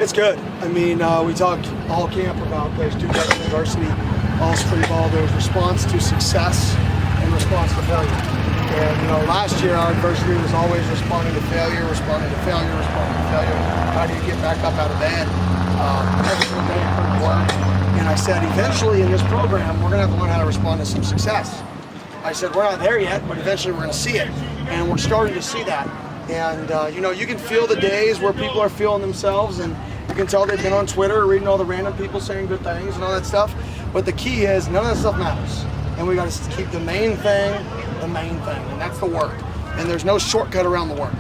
It's good. I mean, we talked all camp about those two types of adversity, all spring ball. There's response to success and response to failure. And last year our adversity was always responding to failure, responding to failure, responding to failure. How do you get back up out of bed? Every single day it couldn't work. And I said, eventually in this program, we're going to have to learn how to respond to some success. I said, we're not there yet, but eventually we're going to see it. And we're starting to see that. And you can feel the days where people are feeling themselves, and you can tell they've been on Twitter reading all the random people saying good things and all that stuff. But the key is none of that stuff matters. And we got to keep the main thing, and that's the work. And there's no shortcut around the work.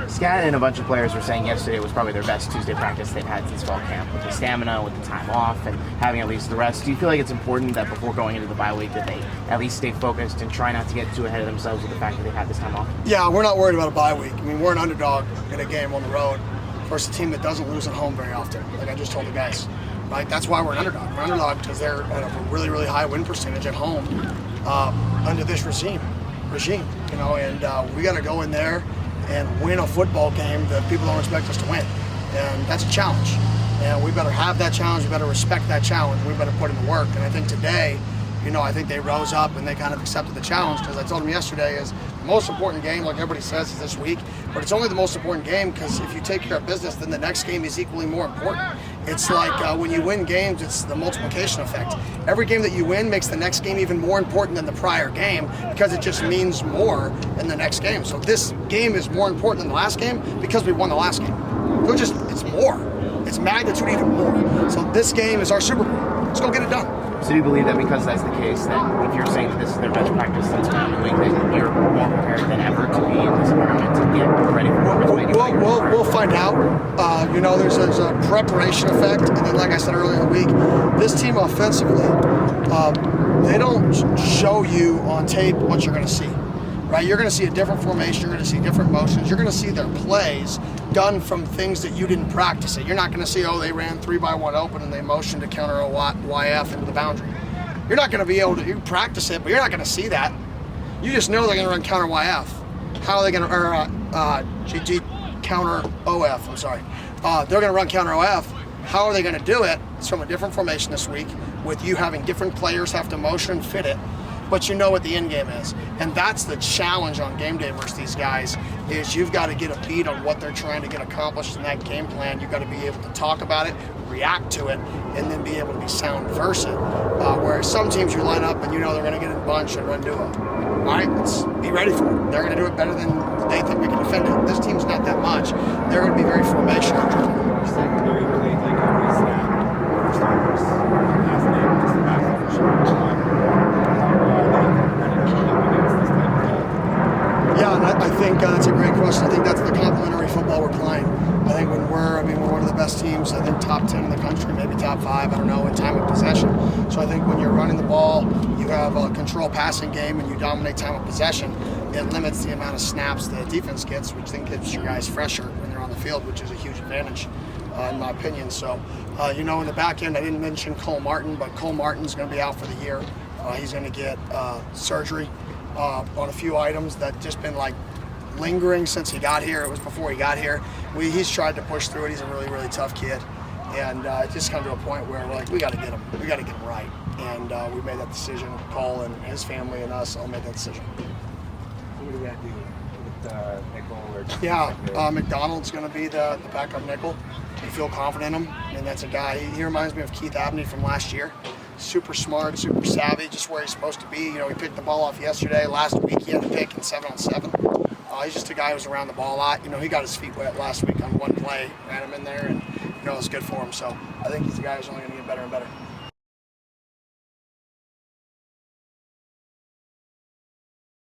Scat and a bunch of players were saying yesterday was probably their best Tuesday practice they've had since fall camp, with the stamina, with the time off, and having at least the rest. Do you feel like it's important that before going into the bye week that they at least stay focused and try not to get too ahead of themselves with the fact that they've had this time off? Yeah, we're not worried about a bye week. I mean, we're an underdog in a game on the road versus a team that doesn't lose at home very often, like I just told the guys. Right? That's why we're an underdog. We're an underdog because they're at a really, really high win percentage at home under this regime. And we got to go in there and win a football game that people don't expect us to win. And that's a challenge. And we better have that challenge, we better respect that challenge, we better put in the work. And I think today, I think they rose up and they kind of accepted the challenge, because I told them yesterday is the most important game, like everybody says, is this week. But it's only the most important game because if you take care of business, then the next game is equally more important. It's like when you win games, it's the multiplication effect. Every game that you win makes the next game even more important than the prior game because it just means more in the next game. So this game is more important than the last game because we won the last game. So it's more. It's magnitude even more. So this game is our Super Bowl. Let's go get it done. So do you believe that because that's the case, that if you're saying that this is their best practice since week, that you're more prepared than ever to be in this environment to get ready for We'll find out. There's a preparation effect, and then like I said earlier in the week, this team offensively, they don't show you on tape what you're going to see. Right? You're going to see a different formation, you're going to see different motions, you're going to see their plays done from things that you didn't practice it. You're not going to see, they ran 3-by-1 open and they motioned to counter a YF into the boundary. You're not going to be able to, you practice it, but you're not going to see that. You just know they're going to run counter YF. How are they going to, GG counter OF, I'm sorry. They're going to run counter OF. How are they going to do it? It's from a different formation this week, with you having different players have to motion fit it. But you know what the end game is. And that's the challenge on game day versus these guys, is you've got to get a beat on what they're trying to get accomplished in that game plan. You've got to be able to talk about it, react to it, and then be able to be sound verse it. Whereas some teams you line up and they're going to get in a bunch and run duo. All right, let's be ready for it. They're going to do it better than they think we can defend it. This team's not that much. They're going to be very formational. Secondary really like every snap. Starters, last name, just the back for sure. Yeah, and I think that's a great question. I think that's the complementary football we're playing. I think we're one of the best teams, I think top 10 in the country, maybe top 5, I don't know, in time of possession. So I think when you're running the ball, you have a control passing game and you dominate time of possession, it limits the amount of snaps the defense gets, which then keeps your guys fresher when they're on the field, which is a huge advantage, in my opinion. So, in the back end, I didn't mention Cole Martin, but Cole Martin's going to be out for the year. He's going to get surgery on a few items that just been like lingering since he got here. It was before he got here. He's tried to push through it. He's a really, really tough kid. And it just come to a point where we're like, we got to get him. We got to get him right. And we made that decision. Cole and his family and us all made that decision. What do we got to do with nickel? Yeah, McDonald's going to be the backup nickel. We feel confident in him. And that's a guy, he reminds me of Keith Abney from last year. Super smart, super savvy, just where he's supposed to be. He picked the ball off yesterday. Last week he had a pick in 7-on-7. He's just a guy who's around the ball a lot. He got his feet wet last week on one play, ran him in there, and it was good for him. So I think he's a guy who's only going to get better and better.